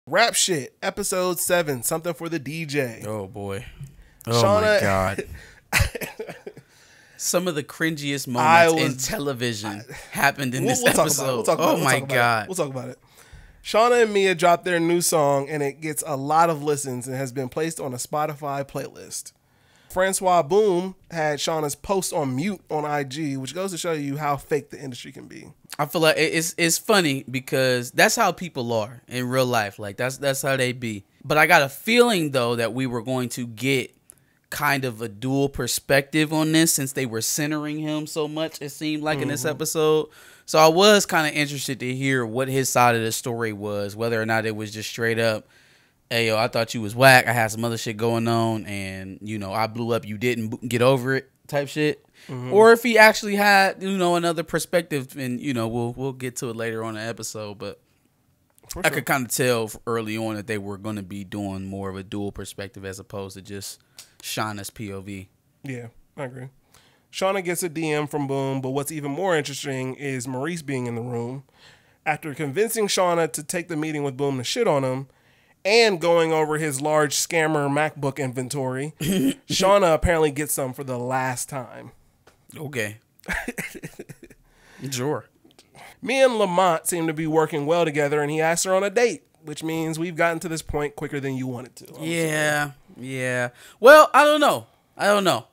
Rap Shit, episode 7, something for the DJ. Oh boy. Oh Shawna, my God. Some of the cringiest moments in television happened in this episode. Oh my God. We'll talk about it. Shawna and Mia dropped their new song and it gets a lot of listens and has been placed on a Spotify playlist. Francois Boom had Shawna's post on mute on IG, which goes to show you how fake the industry can be. I feel like it's funny because that's how people are in real life. Like that's how they be. But I got a feeling though that we were going to get kind of a dual perspective on this since they were centering him so much, it seemed like, in this episode. So I was kind of interested to hear what his side of the story was, whether or not it was just straight up, hey, yo, I thought you was whack. I had some other shit going on and, you know, I blew up. You didn't get over it type shit. Or if he actually had, you know, another perspective, and, you know, we'll get to it later on in the episode. But I could kind of tell early on that they were going to be doing more of a dual perspective as opposed to just Shawna's POV. Yeah, I agree. Shawna gets a DM from Boom, but what's even more interesting is Maurice being in the room. After convincing Shawna to take the meeting with Boom to shit on him, and going over his large scammer MacBook inventory, Shawna apparently gets some for the last time. Okay. Sure. Me and Lamont seem to be working well together, and he asked her on a date, which means we've gotten to this point quicker than you wanted to. Yeah. Well, I don't know.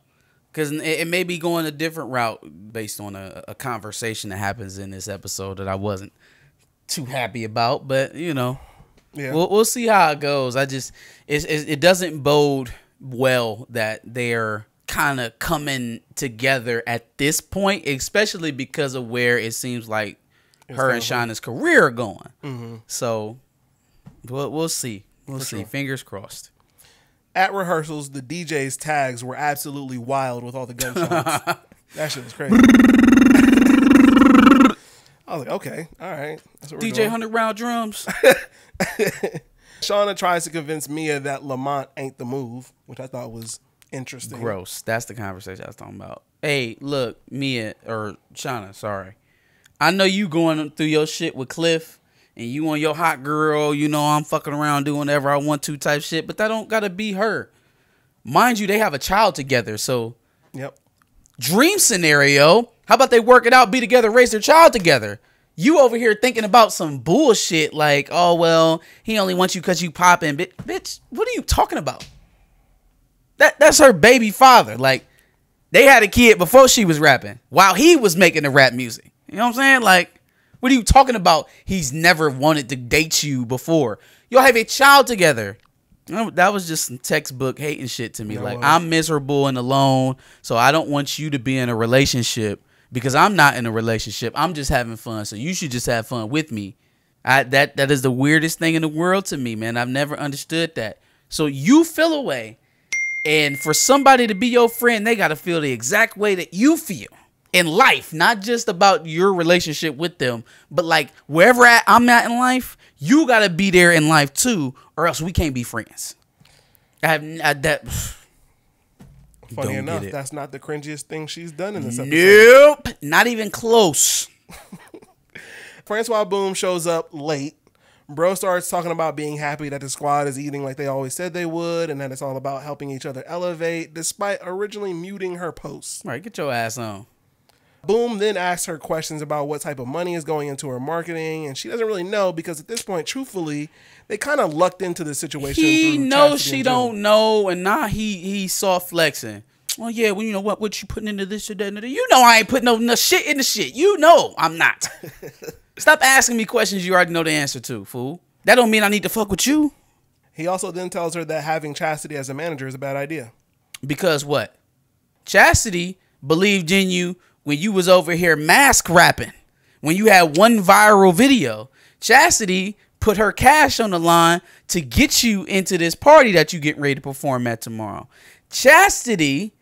Because it may be going a different route based on a conversation that happens in this episode that I wasn't too happy about, but, you know. Yeah. We'll see how it goes. It doesn't bode well that they're kind of coming together at this point, especially because of where it seems like her and Shawna's career are going. So we'll see. We'll see. Sure. Fingers crossed. At rehearsals, the DJ's tags were absolutely wild with all the gunshots. That shit was crazy. I was like, okay, all right. That's what DJ 100-round drums. Shawna tries to convince Mia that Lamont ain't the move, which I thought was interesting. Gross. That's the conversation I was talking about. Hey, look, Mia, or Shawna, sorry. I know you going through your shit with Cliff, and you on your hot girl, you know, I'm fucking around doing whatever I want to type shit, but that don't gotta be her. Mind you, they have a child together, so. Yep. Dream scenario. How about they work it out, be together, raise their child together? You over here thinking about some bullshit like, oh, well, he only wants you because you popping. Bitch, what are you talking about? That's her baby father. Like, they had a kid before she was rapping while he was making the rap music. You know what I'm saying? Like, what are you talking about? He's never wanted to date you before. Y'all have a child together. You know, that was just some textbook hating shit to me. Like, I'm miserable and alone, so I don't want you to be in a relationship because I'm not in a relationship. I'm just having fun, so you should just have fun with me. That is the weirdest thing in the world to me, man. I've never understood that. So you feel away, and for somebody to be your friend, they got to feel the exact way that you feel in life, not just about your relationship with them, but like wherever I'm at in life, you got to be there in life too, or else we can't be friends. Funny enough, that's not the cringiest thing she's done in this episode. Nope, not even close. Francois Boom shows up late. Bro starts talking about being happy that the squad is eating like they always said they would, and that it's all about helping each other elevate, despite originally muting her posts. Right, get your ass on. Boom then asks her questions about what type of money is going into her marketing, and she doesn't really know because at this point, truthfully, they kind of lucked into the situation. He knows she don't know, and now he's soft flexing. Oh yeah, well, you know what you putting into this or that? You know I ain't putting no shit in the shit. You know I'm not. Stop asking me questions you already know the answer to, fool. That don't mean I need to fuck with you. He also then tells her that having Chastity as a manager is a bad idea. Because what? Chastity believed in you when you was over here mask rapping, when you had one viral video. Chastity put her cash on the line to get you into this party that you getting ready to perform at tomorrow. Chastity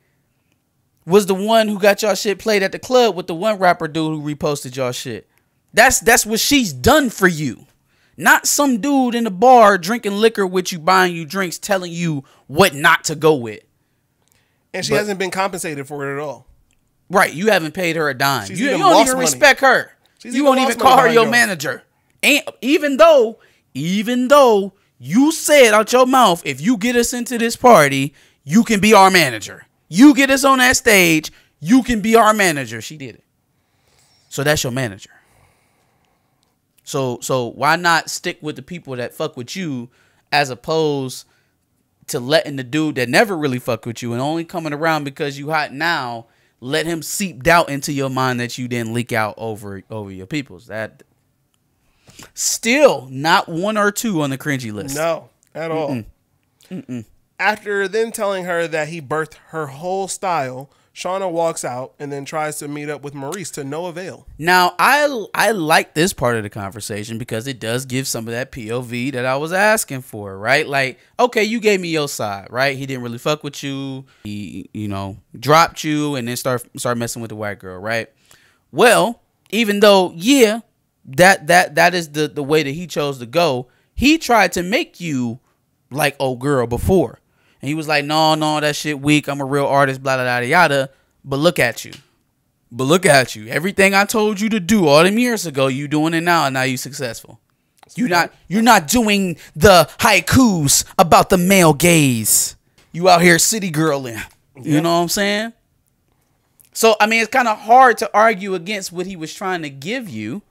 was the one who got y'all shit played at the club with the one rapper dude who reposted y'all shit. That's what she's done for you. Not some dude in the bar drinking liquor with you, buying you drinks, telling you what not to go with. And she hasn't been compensated for it at all. Right, you haven't paid her a dime. You don't even respect her. You won't even call her your manager. And even though You said out your mouth, if you get us into this party, you can be our manager. You get us on that stage, you can be our manager. She did it. So that's your manager. So why not stick with the people that fuck with you as opposed to letting the dude that never really fuck with you and only coming around because you hot now, let him seep doubt into your mind that you didn't leak out over your peoples. That still not 1 or 2 on the cringy list. No, at all. After then telling her that he birthed her whole style, Shawna walks out and then tries to meet up with Maurice to no avail. Now, I like this part of the conversation because it does give some of that POV that I was asking for, right? Like, okay, you gave me your side, right? He didn't really fuck with you. He, dropped you and then start messing with the white girl, right? Well, even though, yeah, that is the way that he chose to go, he tried to make you like old girl before. And he was like, no, that shit weak. I'm a real artist, blah, blah, blah, yada. But look at you. Everything I told you to do all them years ago, you doing it now, and now you successful. You're not doing the haikus about the male gaze. You out here city girling. You know what I'm saying? So, I mean, it's kind of hard to argue against what he was trying to give you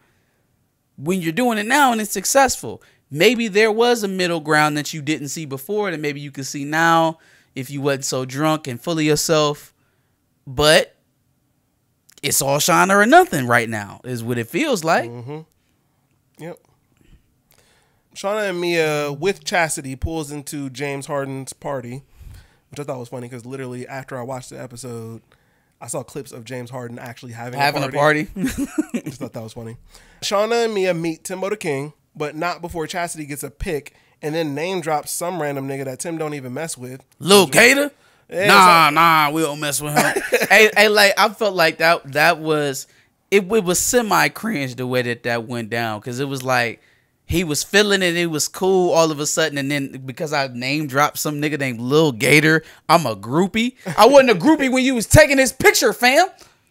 when you're doing it now and it's successful. Maybe there was a middle ground that you didn't see before that maybe you could see now if you wasn't so drunk and full of yourself. But it's all shine or nothing right now is what it feels like. Yep. Shawna and Mia with Chastity pulls into James Harden's party, which I thought was funny because literally after I watched the episode, I saw clips of James Harden actually having a party. I just thought that was funny. Shawna and Mia meet Timbo the King, but not before Chastity gets a pick and then name drops some random nigga that Tim don't even mess with. Lil Gator? Yeah, nah, we don't mess with him. hey, like I felt like that was it was semi cringe the way that went down because it was like he was feeling it was cool all of a sudden, and then because I name dropped some nigga named Lil Gator, I'm a groupie. I wasn't a groupie when you was taking his picture, fam.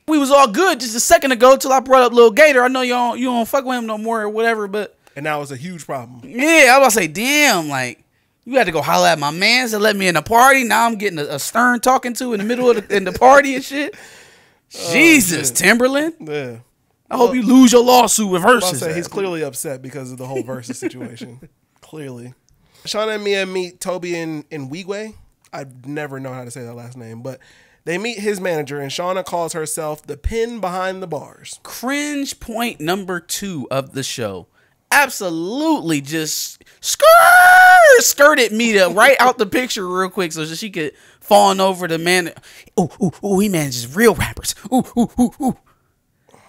We was all good just a second ago till I brought up Lil Gator. I know you don't fuck with him no more or whatever, but and now it's a huge problem. Yeah, I was about to say, damn, like, you had to go holler at my mans to let me in the party. Now I'm getting a stern talking to in the middle of the party and shit. Jesus, Timberland. Yeah. I hope you lose your lawsuit with Versus. He's clearly upset because of the whole Versus situation. Clearly. Shawna and Mia meet Toby and Wigwe. I've never known how to say that last name, but they meet his manager, and Shawna calls herself the pin behind the bars. Cringe point number 2 of the show. Absolutely just skirted Mia right out the picture real quick so she could fawn over the man. Ooh, he manages real rappers. Ooh.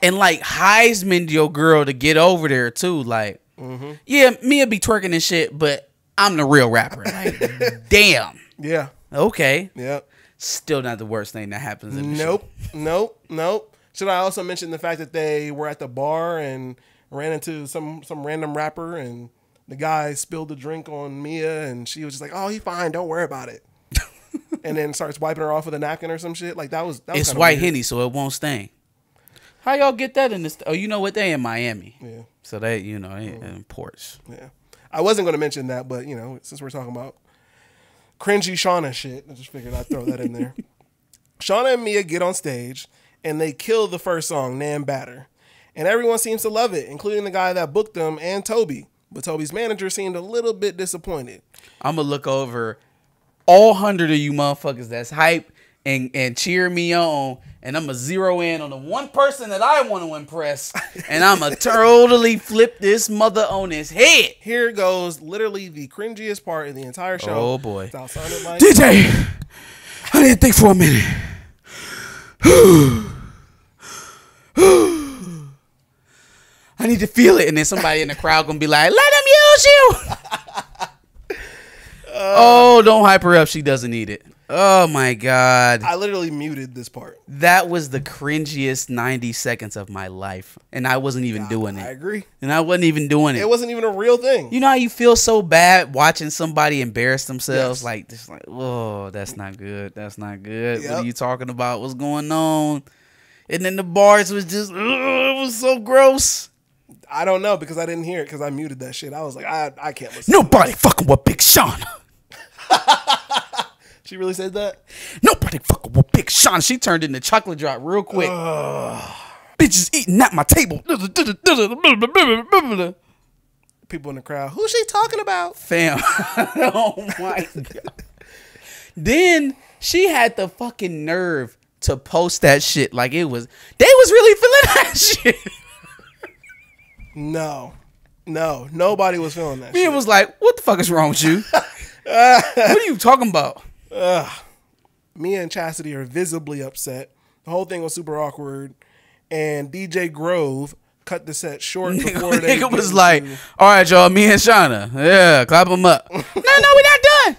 And like Heisman your girl to get over there too. Like, yeah, Mia be twerking and shit, but I'm the real rapper. Like, damn. Yeah. Okay. Yep. Still not the worst thing that happens in the show. Nope. Should I also mention the fact that they were at the bar and ran into some random rapper and the guy spilled the drink on Mia and she was just like, oh, he fine, don't worry about it. And then starts wiping her off with a napkin or some shit. Like that was it's white Henny, so it won't stain. How y'all get that in this? Oh, you know what? They in Miami. Yeah. So they, they in ports. Yeah. I wasn't going to mention that, but since we're talking about cringy Shawna shit, I just figured I'd throw that in there. Shawna and Mia get on stage and they kill the first song, Nan Batter. And everyone seems to love it, including the guy that booked them and Toby. But Toby's manager seemed a little bit disappointed. I'm going to look over all 100 of you motherfuckers that's hype and cheer me on. And I'm going to zero in on the one person that I want to impress. And I'm going to totally flip this mother on his head. Here goes literally the cringiest part in the entire show. Oh, boy. Like DJ, I didn't think for a minute. I need to feel it. And then somebody in the crowd going to be like, let him use you. Oh, don't hype her up. She doesn't need it. Oh, my God. I literally muted this part. That was the cringiest 90 seconds of my life. And I wasn't even doing it. I agree. And I wasn't even doing it. It wasn't even a real thing. You know how you feel so bad watching somebody embarrass themselves? Yes. Like, just like, oh, that's not good. That's not good. Yep. What are you talking about? What's going on? And then the bars was just, it was so gross. I don't know because I didn't hear it because I muted that shit. I was like, I can't listen. Nobody fucking with Big Shawna. She really said that? Nobody fucking with Big Shawna. She turned into chocolate drop real quick. Bitches eating at my table. People in the crowd. Who's she talking about? Fam. Oh my God. Then she had the fucking nerve to post that shit like it was. They was really feeling that shit. No, nobody was feeling that. Mia shit. was like, "What the fuck is wrong with you? What are you talking about?" Mia and Chastity are visibly upset. The whole thing was super awkward, and DJ Grove cut the set short before they. Nigga was like, "All right, y'all, Mia and Shawna, yeah, clap them up." No, we not done.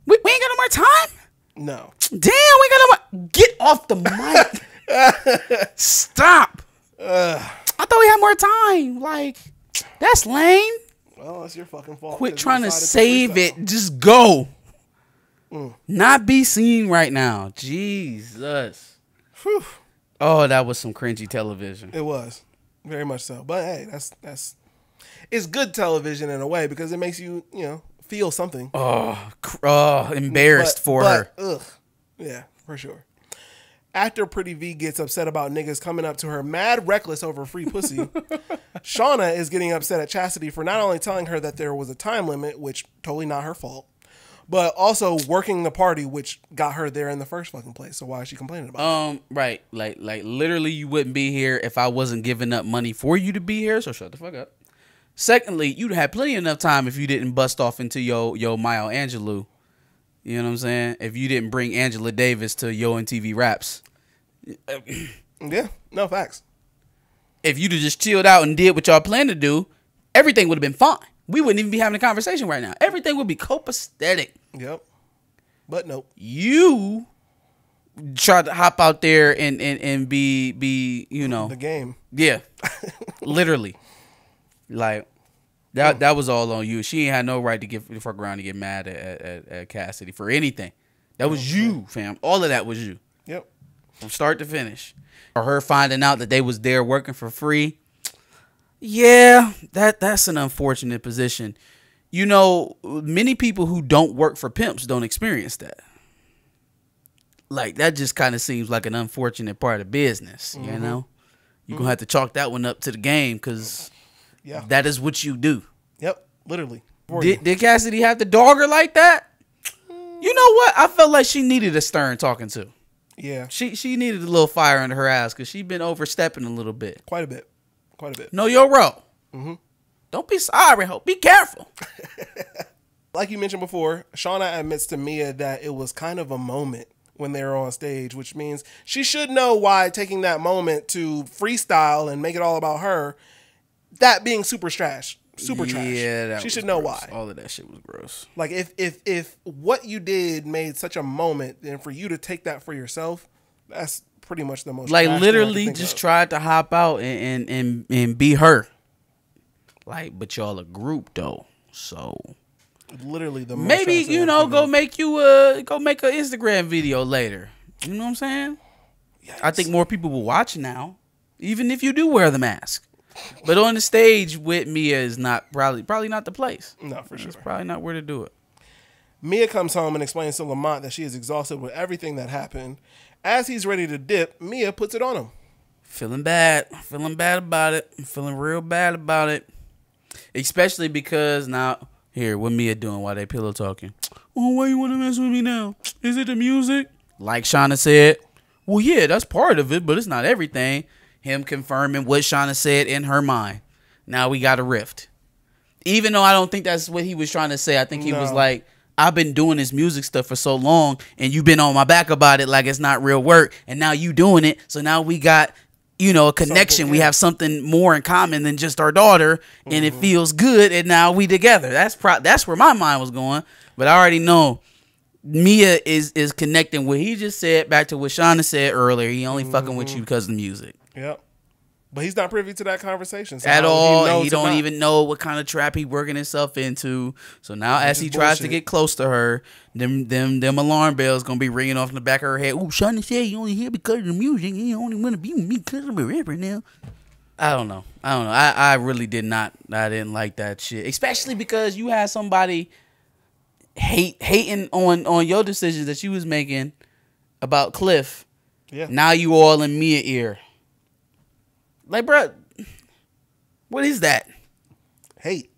We ain't got no more time. No. Damn, we got no more. Get off the mic. Stop. I thought we had more time. Like, that's lame. Well, that's your fucking fault. Quit trying to save it. Just go. Not be seen right now. Jesus. Whew. Oh, that was some cringy television. It was. Very much so. But hey, that's it's good television in a way because it makes you, feel something. Oh, embarrassed for her. Ugh. Yeah, for sure. After Pretty V gets upset about niggas coming up to her mad reckless over free pussy, Shawna is getting upset at Chastity for not only telling her that there was a time limit, which totally not her fault, but also working the party, which got her there in the first fucking place. So why is she complaining about it? Right. Like literally you wouldn't be here if I wasn't giving up money for you to be here, so shut the fuck up. Secondly, you'd have plenty enough time if you didn't bust off into yo Maya Angelou. You know what I'm saying? If you didn't bring Angela Davis to Yo and TV Raps. Yeah, no facts. If you'd have just chilled out and did what y'all planned to do, everything would have been fine. We wouldn't even be having a conversation right now. Everything would be copacetic. Yep. But nope. You tried to hop out there and be the game. Yeah. Literally. Like that was all on you. She ain't had no right to get the fuck around to get mad at Cassidy for anything. That was you, fam. All of that was you. Yep. From start to finish. Or her finding out that they was there working for free. Yeah, that's an unfortunate position. Many people who don't work for pimps don't experience that. Like, that just kind of seems like an unfortunate part of business, you know? You're going to have to chalk that one up to the game because that is what you do. Yep, literally. Did Cassidy have to dog her like that? You know what? I felt like she needed a stern talking to. Yeah. She needed a little fire under her ass because she'd been overstepping a little bit. Quite a bit. Know your role. Don't be sorry, ho. Be careful. Like you mentioned before, Shawna admits to Mia that it was kind of a moment when they were on stage, which means she should know why taking that moment to freestyle and make it all about her, that being super trash. Yeah, she should know why. All of that shit was gross. Like if what you did made such a moment, then for you to take that for yourself, that's pretty much the most. Like literally, just tried to hop out and be her. Like, but y'all a group though, so literally the most maybe go make an Instagram video later. You know what I'm saying? Yikes. I think more people will watch now, even if you do wear the mask. But on the stage with Mia is not probably not the place. No, for sure. It's probably not where to do it. Mia comes home and explains to Lamont that she is exhausted with everything that happened. As he's ready to dip, Mia puts it on him. Feeling bad about it. Feeling real bad about it. Especially because now, here, what Mia doing while they pillow talking? Oh, why you want to mess with me now? Is it the music? Like Shawna said, well, yeah, that's part of it, but it's not everything. Him confirming what Shawna said in her mind. Now we got a rift. Even though I don't think that's what he was trying to say. I think he was like, I've been doing this music stuff for so long, and you've been on my back about it like it's not real work, and now you doing it, so now we got, a connection. We have something more in common than just our daughter, and it feels good, and now we together. That's where my mind was going, but I already know Mia is connecting what he just said back to what Shawna said earlier. He only fucking with you because of the music. Yep. But he's not privy to that conversation. So at all. He don't even know what kind of trap he working himself into. So now as he tries to get close to her, them alarm bells gonna be ringing off in the back of her head. Oh, Shawna said you only here because of the music. You only want to be with me because I'm a rapper now. I don't know. I really did not. I didn't like that shit, especially because you had somebody hating on your decisions that you was making about Cliff. Yeah. Now you all in Mia ear. Like, bro, what is that? Hate.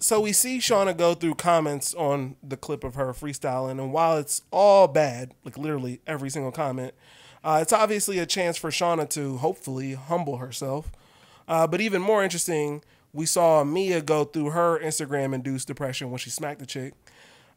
So we see Shawna go through comments on the clip of her freestyling, and while it's all bad, like literally every single comment, it's obviously a chance for Shawna to hopefully humble herself. But even more interesting, we saw Mia go through her Instagram-induced depression when she smacked the chick.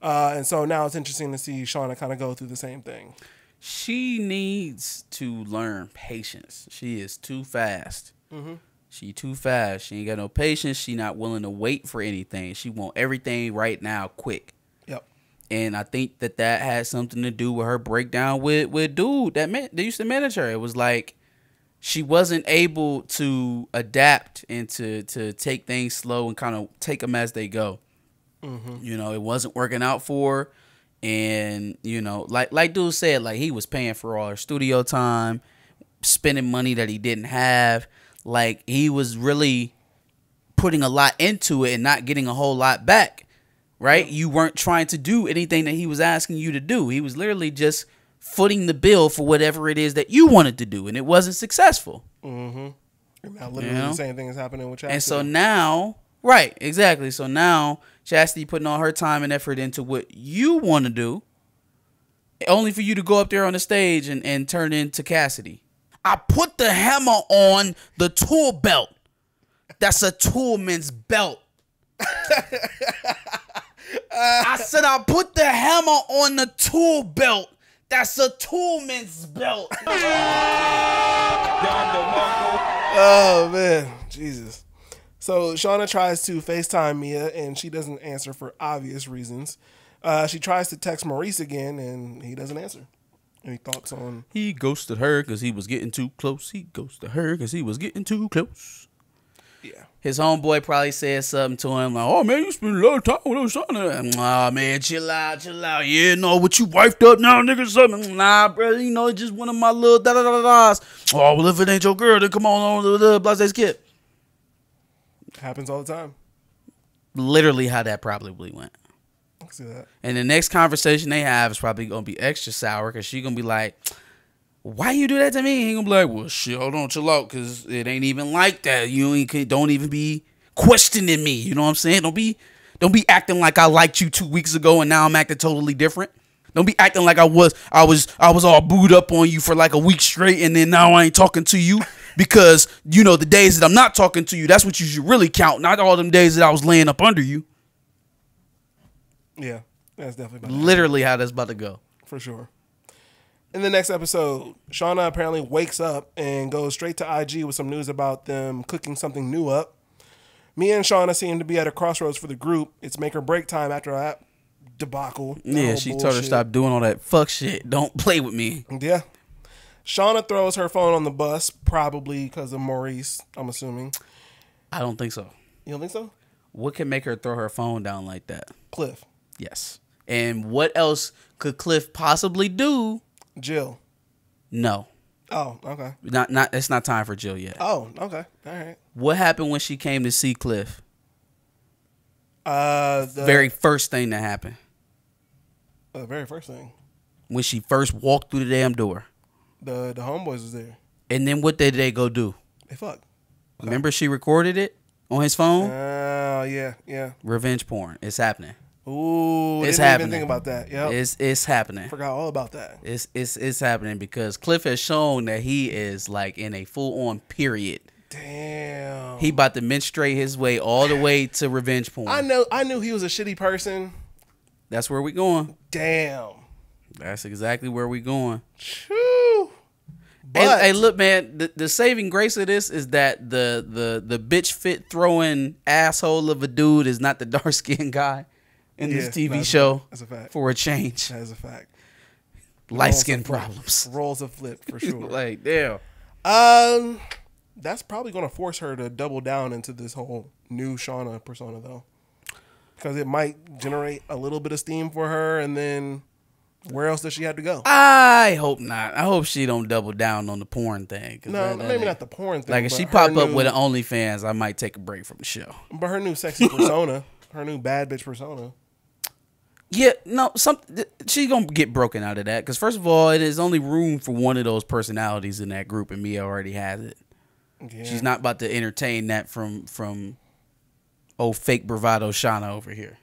And so now it's interesting to see Shawna kind of go through the same thing. She needs to learn patience. She is too fast. Mm-hmm. She too fast. She ain't got no patience. She not willing to wait for anything. She want everything right now, quick. Yep. And I think that had something to do with her breakdown with dude that used to manage her. It was like she wasn't able to adapt and to take things slow and kind of take them as they go. Mm-hmm. You know, it wasn't working out for her. And, you know, like dude said, like he was paying for all her studio time, spending money that he didn't have. Like he was really putting a lot into it and not getting a whole lot back, right? You weren't trying to do anything that he was asking you to do. He was literally just footing the bill for whatever it is that you wanted to do, and it wasn't successful. Mm-hmm. Now literally the same thing is happening with Chastity. And so now, right, exactly. So now Chastity putting all her time and effort into what you want to do, only for you to go up there on the stage and turn into Cassidy. I put the hammer on the tool belt. That's a toolman's belt. I said I put the hammer on the tool belt. That's a toolman's belt. Oh, man. Jesus. So Shawna tries to FaceTime Mia, and she doesn't answer for obvious reasons. She tries to text Maurice again, and he doesn't answer. Any thoughts on? He ghosted her because he was getting too close. He ghosted her because he was getting too close. Yeah. His homeboy probably said something to him like, "Oh man, you spend a lot of time with Shawna." Nah, man, chill out. Yeah, no, what you wifed up now, nigga? Something? Nah, bro, you know, just one of my little da da da da's. Oh, well, if it ain't your girl, then come on the blase skip. Happens all the time. Literally, how that probably went. I can see that. And the next conversation they have is probably gonna be extra sour because she gonna be like, "Why you do that to me?" He gonna be like, "Well, shit, hold on, chill out, cause it ain't even like that. Don't even be questioning me. You know what I'm saying? Don't be acting like I liked you 2 weeks ago and now I'm acting totally different. Don't be acting like I was all booed up on you for like a week straight and then now I ain't talking to you because you know the days that I'm not talking to you, that's what you should really count, not all them days that I was laying up under you." Yeah, that's definitely literally how that's about to go. For sure. In the next episode, Shawna apparently wakes up and goes straight to IG with some news about them cooking something new up. Mia and Shawna seem to be at a crossroads for the group. It's make or break time after that debacle. Yeah, she told her stop doing all that fuck shit. Don't play with me. Yeah. Shawna throws her phone on the bus, probably because of Maurice, I'm assuming. I don't think so. You don't think so? What can make her throw her phone down like that? Cliff. Yes. And what else could Cliff possibly do? Jill. No. Oh, okay. Not. It's not time for Jill yet. Oh, okay. All right. What happened when she came to see Cliff? The very first thing that happened. The very first thing. When she first walked through the damn door. The homeboys was there. And then what did they go do? They fucked. Remember she recorded it on his phone? Oh, yeah. Revenge porn. It's happening. Ooh, it's didn't happening. even think about that. Yep. It's happening. Forgot all about that. It's happening because Cliff has shown that he is like in a full on period. Damn. He about to menstruate his way all the way to revenge porn. I knew he was a shitty person. That's where we going. Damn. That's exactly where we going. Choo. But hey, look, man. The saving grace of this is that the bitch fit throwing asshole of a dude is not the dark skinned guy in this TV show. That's a fact. For a change. That is a fact. Light skin problems. Roles of flip for sure. Like damn. That's probably gonna force her to double down into this whole new Shawna persona though, because it might generate a little bit of steam for her, and then Where else does she have to go? I hope not. I hope she don't double down on the porn thing. No, maybe not the porn thing. Like if she pop up with an OnlyFans, I might take a break from the show. But her new sexy persona, her new bad bitch persona. Yeah, no, she's gonna get broken out of that because first of all, it is only room for one of those personalities in that group, and Mia already has it. Yeah. She's not about to entertain that from fake bravado Shawna over here.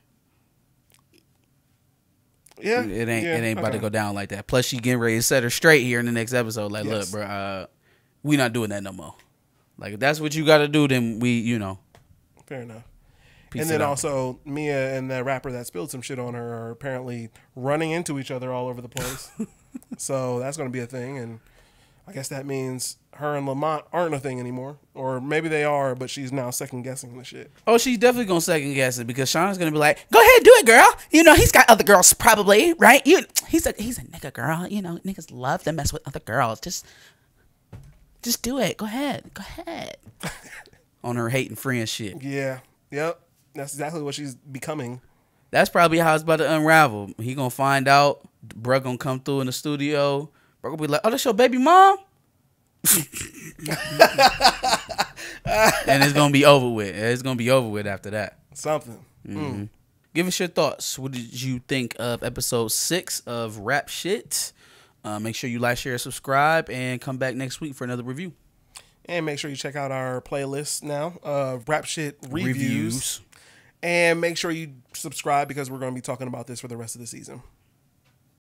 Yeah, it ain't about to go down like that. Plus, she getting ready to set her straight here in the next episode. Like, look, bro, we not doing that no more. Like, if that's what you got to do, then fair enough. And then also, Mia and the rapper that spilled some shit on her are apparently running into each other all over the place. So that's going to be a thing. And I guess that means her and Lamont aren't a thing anymore. Or maybe they are, but she's now second-guessing the shit. Oh, she's definitely going to second-guess it because Shawna's going to be like, go ahead, do it, girl. He's got other girls probably, right? He's a nigga girl. Niggas love to mess with other girls. Just do it. Go ahead. On her hating friend shit. Yeah. Yep. That's exactly what she's becoming. That's probably how it's about to unravel. He gonna find out. Bruh gonna come through in the studio. Bruh gonna be like, "Oh, that's your baby mom," and it's gonna be over with. It's gonna be over with after that. Something. Mm-hmm. Give us your thoughts. What did you think of episode 6 of Rap Shit? Make sure you like, share, subscribe, and come back next week for another review. And make sure you check out our playlist now of Rap Shit reviews. And make sure you subscribe because we're going to be talking about this for the rest of the season.